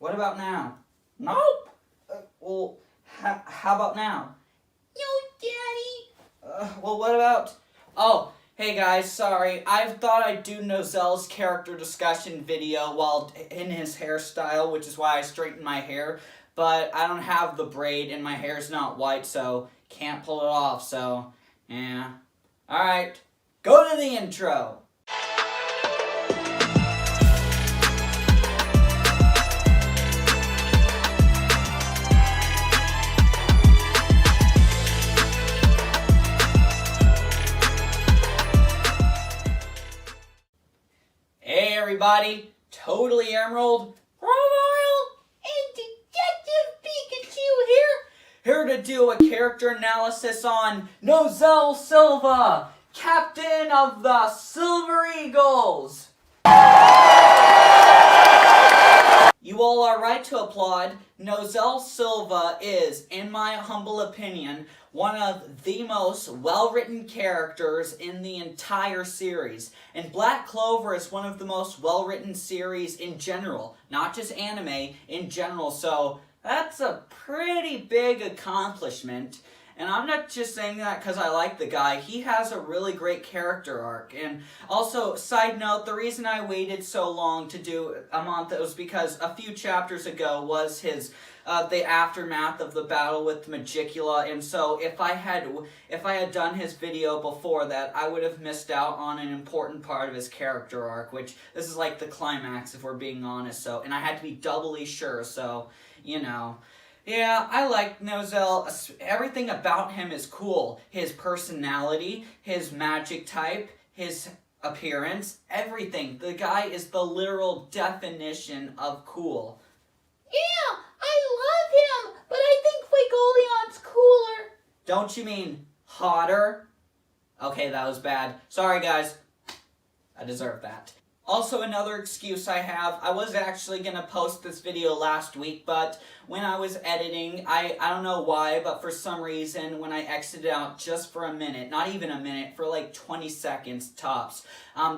What about now? Nope. Well, how about now? No, Daddy. Well, what about... Oh, hey guys, sorry. I thought I'd do Nozel's character discussion video while in his hairstyle, which is why I straightened my hair. But I don't have the braid and my hair's not white, so can't pull it off, so yeah. Alright, go to the intro. Hey everybody, Totally Emerald, And Detective Pikachu here to do a character analysis on Nozel Silva, captain of the Silver Eagles. You all are right to applaud. Nozel Silva is, in my humble opinion, one of the most well-written characters in the entire series. And Blackclover is one of the most well-written series in general, not just anime, in general, so that's a pretty big accomplishment. And I'm not just saying that because I like the guy. He has a really great character arc. And also, side note, the reason I waited so long to do a month was because a few chapters ago was his the aftermath of the battle with Magicula. And so if I had done his video before that, I would have missed out on an important part of his character arc, which this is like the climax if we're being honest. So, and I had to be doubly sure. So, you know. Yeah, I like Nozel. Everything about him is cool. His personality, his magic type, his appearance, everything. The guy is the literal definition of cool. Yeah, I love him, but I think Fuegoleon's cooler. Don't you mean hotter? Okay, that was bad. Sorry, guys. I deserve that. Also, another excuse I have, I was actually going to post this video last week, but when I was editing, I don't know why, but for some reason, when I exited out just for a minute, not even a minute, for like 20 seconds tops,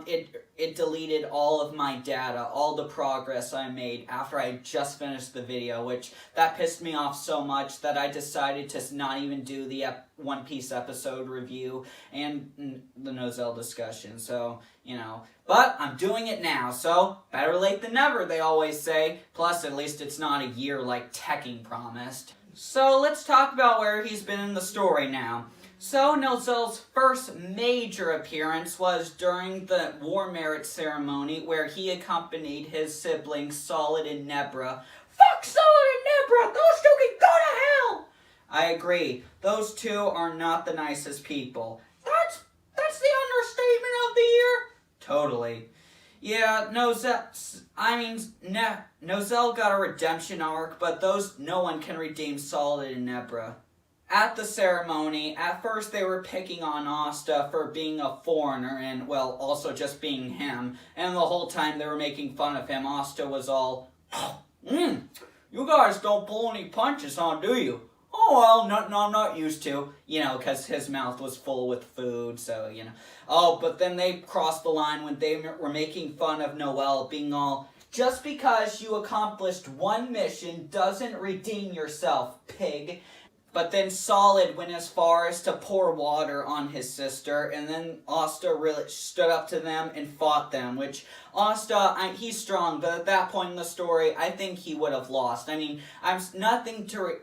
it deleted all of my data, all the progress I made after I just finished the video, which that pissed me off so much that I decided to not even do the One Piece episode review and the Nozel discussion, so, you know. But I'm doing it now, so better late than never, they always say. Plus, at least it's not a year like Tekking promised. So let's talk about where he's been in the story now. So Nozel's first major appearance was during the War Merit ceremony where he accompanied his siblings Solid and Nebra. Fuck Solid and Nebra! Those two can go to hell! I agree. Those two are not the nicest people. That's the understatement of the year. Totally. Yeah, Nozel got a redemption arc, but no one can redeem Solid and Nebra. At the ceremony, at first they were picking on Asta for being a foreigner and, well, also just being him. And the whole time they were making fun of him, Asta was all, you guys don't pull any punches, huh, do you? Oh, well, no, I'm not used to. You know, because his mouth was full with food, so, you know. Oh, but then they crossed the line when they were making fun of Noel, being all, just because you accomplished one mission doesn't redeem yourself, pig. But then Solid went as far as to pour water on his sister, and then Asta really stood up to them and fought them, which Asta, he's strong, but at that point in the story, I think he would have lost. I mean, I'm nothing to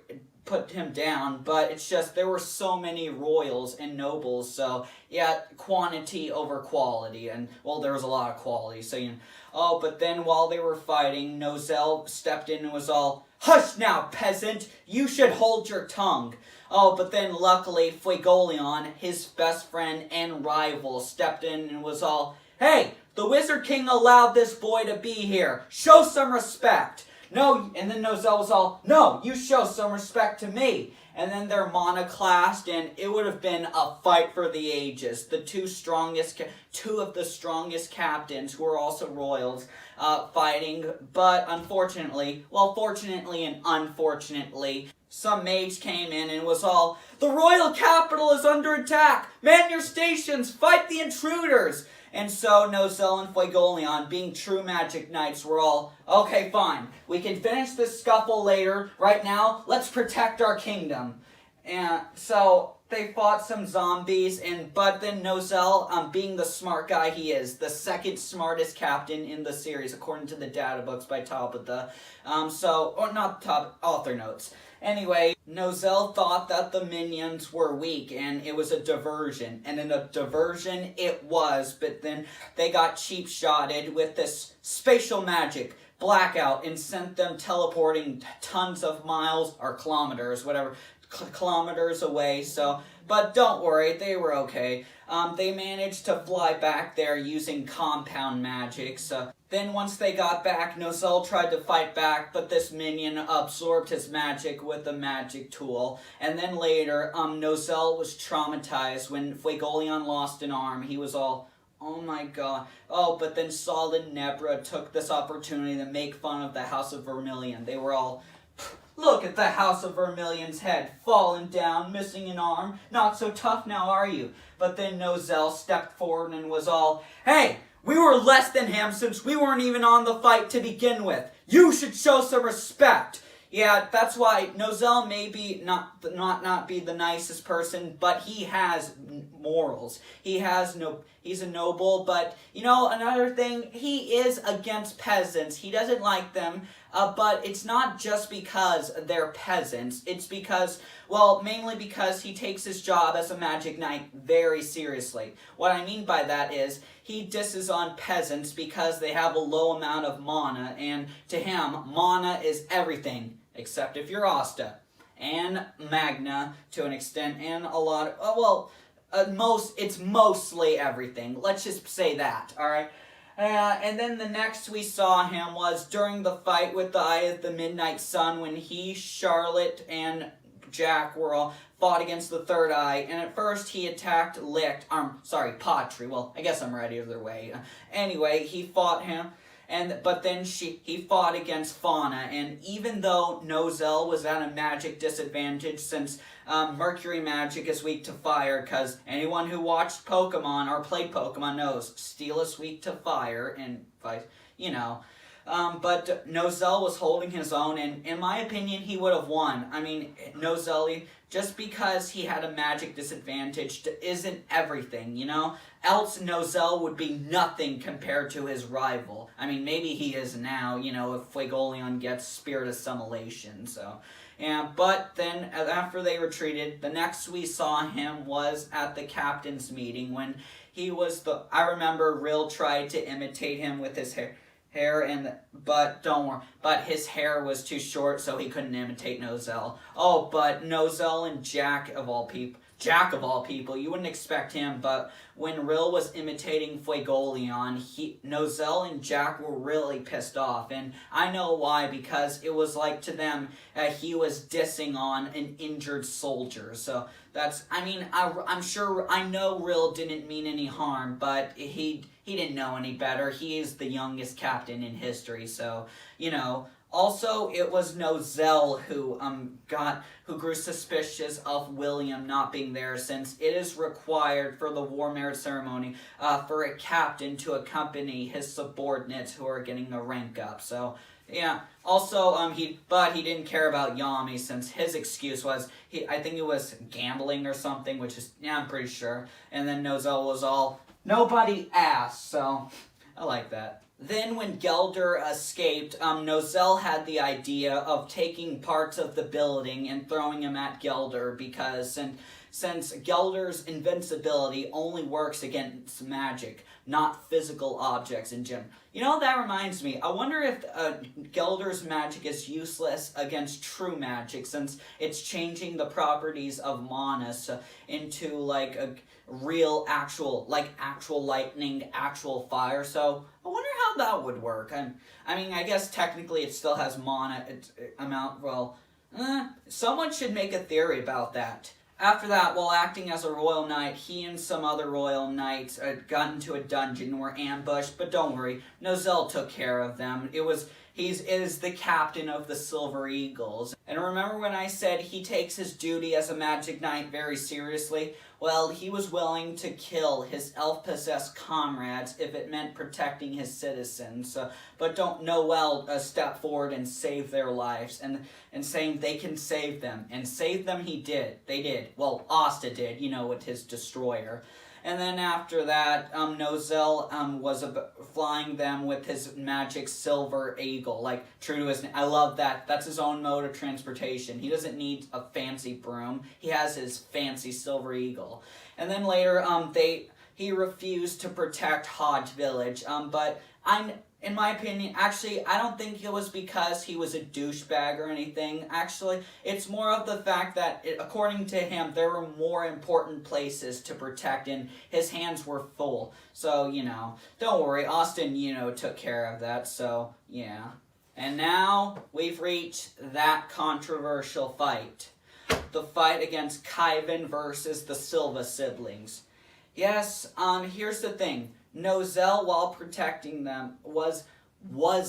put him down, but it's just there were so many royals and nobles, so yeah, quantity over quality, and well, there was a lot of quality, so you know. Oh, but then while they were fighting, Nozel stepped in and was all, hush now, peasant, you should hold your tongue. Oh, but then luckily Fuegoleon, his best friend and rival, stepped in and was all, hey, the Wizard King allowed this boy to be here, show some respect. No, and then Nozel was all, no, you show some respect to me. And then they're monoclassed, and it would have been a fight for the ages. The two of the strongest captains, who are also royals, fighting. But unfortunately, well, fortunately and unfortunately, some mage came in and was all, the royal capital is under attack! Man your stations! Fight the intruders! And so Nozel and Fuegoleon, being true magic knights, were all, okay, fine. We can finish this scuffle later. Right now, let's protect our kingdom. And so they fought some zombies, but then Nozel, being the smart guy he is, the second smartest captain in the series, according to the data books by Tabitha. Or not author notes. Anyway, Nozel thought that the minions were weak and it was a diversion. And in a diversion it was, but then they got cheap-shotted with this spatial magic, blackout, and sent them teleporting tons of miles, or kilometers, whatever, kilometers away. But don't worry, they were okay. They managed to fly back there using compound magic. Then once they got back, Nozel tried to fight back, but this minion absorbed his magic with a magic tool. And then later, Nozel was traumatized when Fuegoleon lost an arm. He was all, oh my god. Oh, but then Sol and Nebra took this opportunity to make fun of the House of Vermilion. They were all, look at the House of Vermilion's head, fallen down, missing an arm. Not so tough now, are you? But then Nozel stepped forward and was all, hey! We were less than him since we weren't even on the fight to begin with. You should show some respect. Yeah, that's why Nozel may be not be the nicest person, but he has morals. He's a noble, but you know, another thing, he is against peasants. He doesn't like them, but it's not just because they're peasants. It's because, well, mainly because he takes his job as a magic knight very seriously. What I mean by that is, he disses on peasants because they have a low amount of mana, and to him, mana is everything, except if you're Asta. And Magna, to an extent, and a lot of, it's mostly everything. Let's just say that, alright? And then the next we saw him was during the fight with the Eye of the Midnight Sun, when he, Charlotte, and Jack were all fought against the Third Eye, and at first he attacked Patri. Well, I guess I'm right either way. Anyway, he fought him, but then he fought against Fauna, and even though Nozel was at a magic disadvantage, since Mercury magic is weak to fire, because anyone who watched Pokemon or played Pokemon knows Steel is weak to fire, and but Nozel was holding his own, and in my opinion, he would have won. I mean, Nozel, just because he had a magic disadvantage isn't everything, you know? Else Nozel would be nothing compared to his rival. I mean, maybe he is now, you know, if Fuegoleon gets Spirit Assimilation, but then, after they retreated, the next we saw him was at the captain's meeting, when he was I remember Rill tried to imitate him with his hair, but don't worry, but his hair was too short, so he couldn't imitate Nozel. Oh, but Nozel and Jack of all people, you wouldn't expect him, but when Rill was imitating Fuegoleon, Nozel and Jack were really pissed off, and I know why, because it was like to them, he was dissing on an injured soldier, so that's, I mean, I know Rill didn't mean any harm, but he didn't know any better. He is the youngest captain in history, so, you know. Also, it was Nozel who grew suspicious of William not being there, since it is required for the War Merit Ceremony for a captain to accompany his subordinates who are getting a rank up. So, yeah. Also, he didn't care about Yami, since his excuse was I think it was gambling or something, which is, yeah, I'm pretty sure. And then Nozel was all, nobody asked, so I like that. Then when Gelder escaped, Nozel had the idea of taking parts of the building and throwing them at Gelder, because since Gelder's invincibility only works against magic, not physical objects in general. You know, that reminds me, I wonder if Gelder's magic is useless against true magic, since it's changing the properties of mana into like a real actual lightning, actual fire. So I wonder how that would work. I mean, I guess technically it still has mana amount. Well, someone should make a theory about that. After that, while acting as a royal knight, he and some other royal knights got into a dungeon and were ambushed, but don't worry, Nozel took care of them. He is the captain of the Silver Eagles. And remember when I said he takes his duty as a magic knight very seriously? well, he was willing to kill his elf-possessed comrades if it meant protecting his citizens. But don't Noel step forward and save their lives, and saying they can save them. And save them he did. They did. Well, Asta did, with his destroyer. And then after that, Nozel was flying them with his magic silver eagle, like true to his name. I love that. That's his own mode of transportation. He doesn't need a fancy broom. He has his fancy silver eagle. And then later, he refused to protect Hodge Village. But in my opinion, actually, I don't think it was because he was a douchebag or anything. Actually, it's more of the fact that, according to him, there were more important places to protect, and his hands were full. So, don't worry, Austin, took care of that, so, yeah. And now, we've reached that controversial fight. The fight against Khyven versus the Silva siblings. Yes, here's the thing. Nozel, while protecting them, was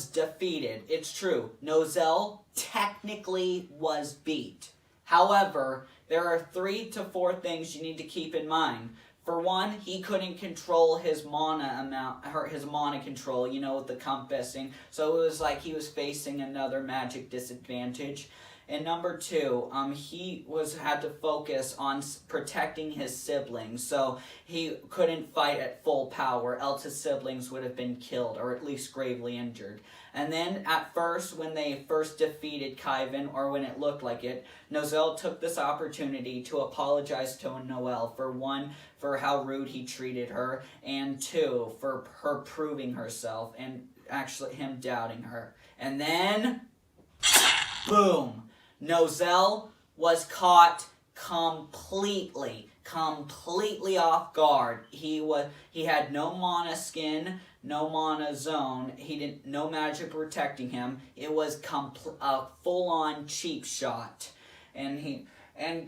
defeated. It's true. Nozel technically was beat. However, there are 3 to 4 things you need to keep in mind. For one, he couldn't control his mana his mana control, with the compassing. So it was like he was facing another magic disadvantage. And number 2, he had to focus on protecting his siblings, so he couldn't fight at full power, else his siblings would have been killed, or at least gravely injured. And then, at first, when they first defeated Khyven, or when it looked like it, Nozel took this opportunity to apologize to Noel, for 1, for how rude he treated her, and 2, for her proving herself, and actually him doubting her. And then, boom! Nozel was caught completely off guard. He had no mana skin, no mana zone. No magic protecting him. It was a full-on cheap shot, and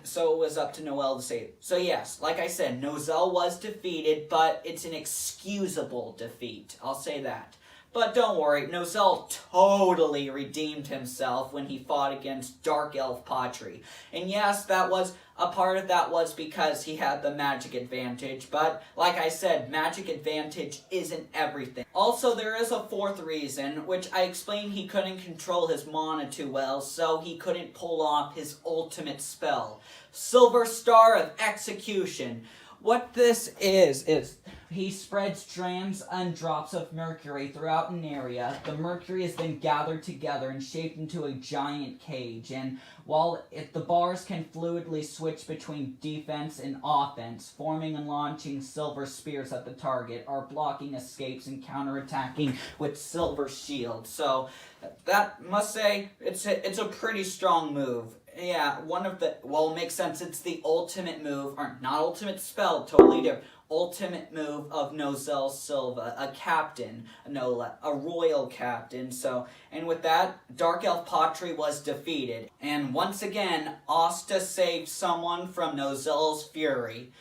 so it was up to Noel to save. So yes, like I said, Nozel was defeated, but it's an excusable defeat. I'll say that. But don't worry, Nozel totally redeemed himself when he fought against Dark Elf Patri. And yes, a part of that was because he had the magic advantage, but like I said, magic advantage isn't everything. Also, there is a 4th reason, which I explained he couldn't control his mana too well, so he couldn't pull off his ultimate spell, Silver Star of Execution. What this is he spreads strands and drops of mercury throughout an area. The mercury is then gathered together and shaped into a giant cage, and the bars can fluidly switch between defense and offense, forming and launching silver spears at the target, or blocking escapes and counterattacking with silver shields. So, that must say, it's a pretty strong move. Yeah, it makes sense, it's the ultimate move, or not ultimate spell, totally different. Ultimate move of Nozel Silva, a captain, a royal captain. So, and with that, Dark Elf Patri was defeated. And once again, Asta saved someone from Nozel's fury.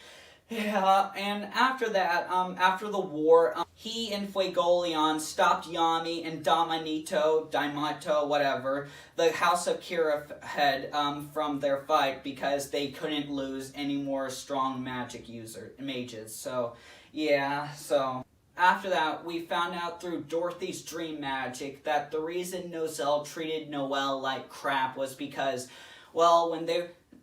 Yeah, and after that, after the war, he and Fuegoleon stopped Yami and Damato, whatever, the House of Kira head, from their fight because they couldn't lose any more strong mages. So, yeah, so after that, we found out through Dorothy's dream magic that the reason Nozel treated Noel like crap was because, when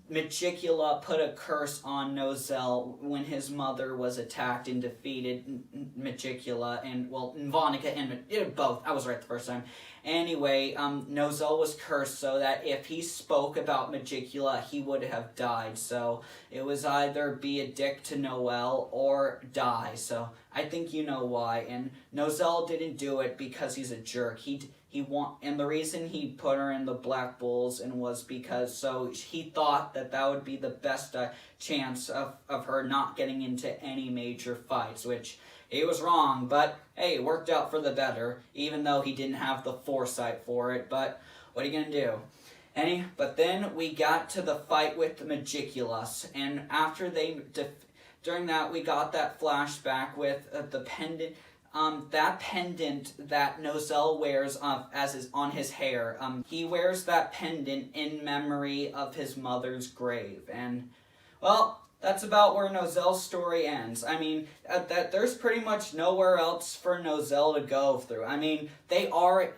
Magicula put a curse on Nozel when his mother was attacked and defeated Magicula, and, Vonica and both. I was right the first time. Anyway, Nozel was cursed so that if he spoke about Magicula, he would have died. So it was either be a dick to Noel or die. So I think you know why. And Nozel didn't do it because he's a jerk. And the reason he put her in the Black Bulls was because he thought that would be the best chance of her not getting into any major fights, which he was wrong, but hey, it worked out for the better, even though he didn't have the foresight for it, but what are you gonna do? But then we got to the fight with Magiculus, and after during that we got that flashback with the pendant. That pendant that Nozel wears on his hair. He wears that pendant in memory of his mother's grave. And, that's about where Nozel's story ends. I mean, there's pretty much nowhere else for Nozel to go through. I mean,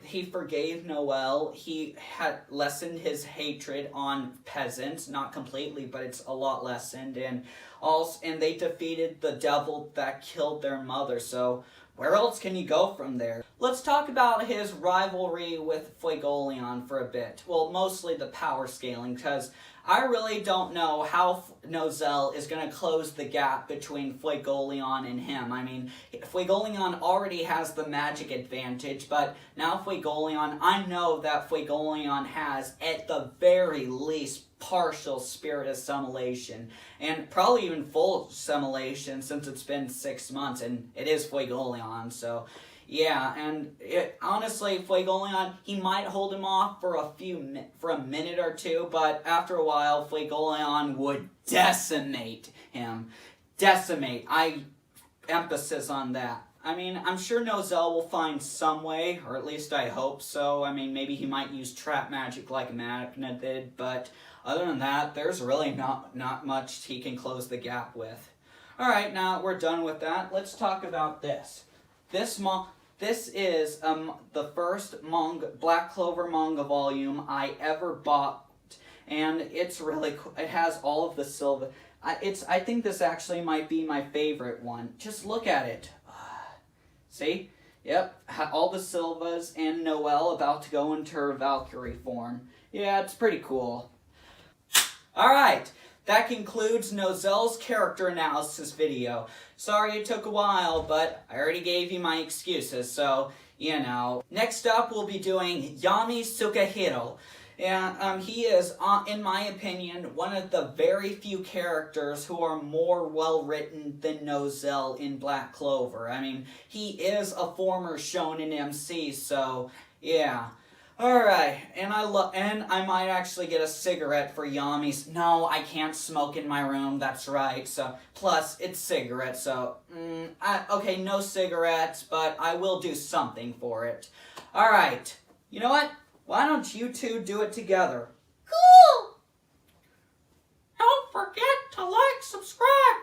he forgave Noel. He had lessened his hatred on peasants, not completely, but it's a lot lessened, and they defeated the devil that killed their mother. So where else can you go from there? Let's talk about his rivalry with Fuegoleon for a bit. Well, mostly the power scaling, because I really don't know how Nozel is going to close the gap between Fuegoleon and him. I mean, Fuegoleon already has the magic advantage, but now I know that Fuegoleon has, at the very least, partial spirit assimilation, and probably even full assimilation since it's been 6 months, and it is Fuegoleon, so yeah, and honestly, Fuegoleon, he might hold him off for a minute or two, but after a while, Fuegoleon would decimate him. Decimate. Emphasis on that. I mean, I'm sure Nozel will find some way, or at least I hope so. I mean, maybe he might use trap magic like Magna did, but other than that, there's really not much he can close the gap with. Alright, now we're done with that. Let's talk about this. This is the first Blackclover manga volume I ever bought, and it's really cool. It has all of the Silva. I think this actually might be my favorite one. Just look at it. See? Yep, all the Silvas and Noelle about to go into her Valkyrie form. Yeah, it's pretty cool. Alright, that concludes Nozel's character analysis video. Sorry it took a while, but I already gave you my excuses, so, you know. Next up, we'll be doing Yami Sukahiro. And he is, in my opinion, one of the very few characters who are more well-written than Nozel in Blackclover. I mean, he is a former shonen MC, so, yeah. Alright, and I might actually get a cigarette for Yami's. No, I can't smoke in my room, that's right. So, plus, it's cigarettes, so, okay, no cigarettes, but I will do something for it. Alright, you know what? Why don't you two do it together? Cool! Don't forget to like, subscribe,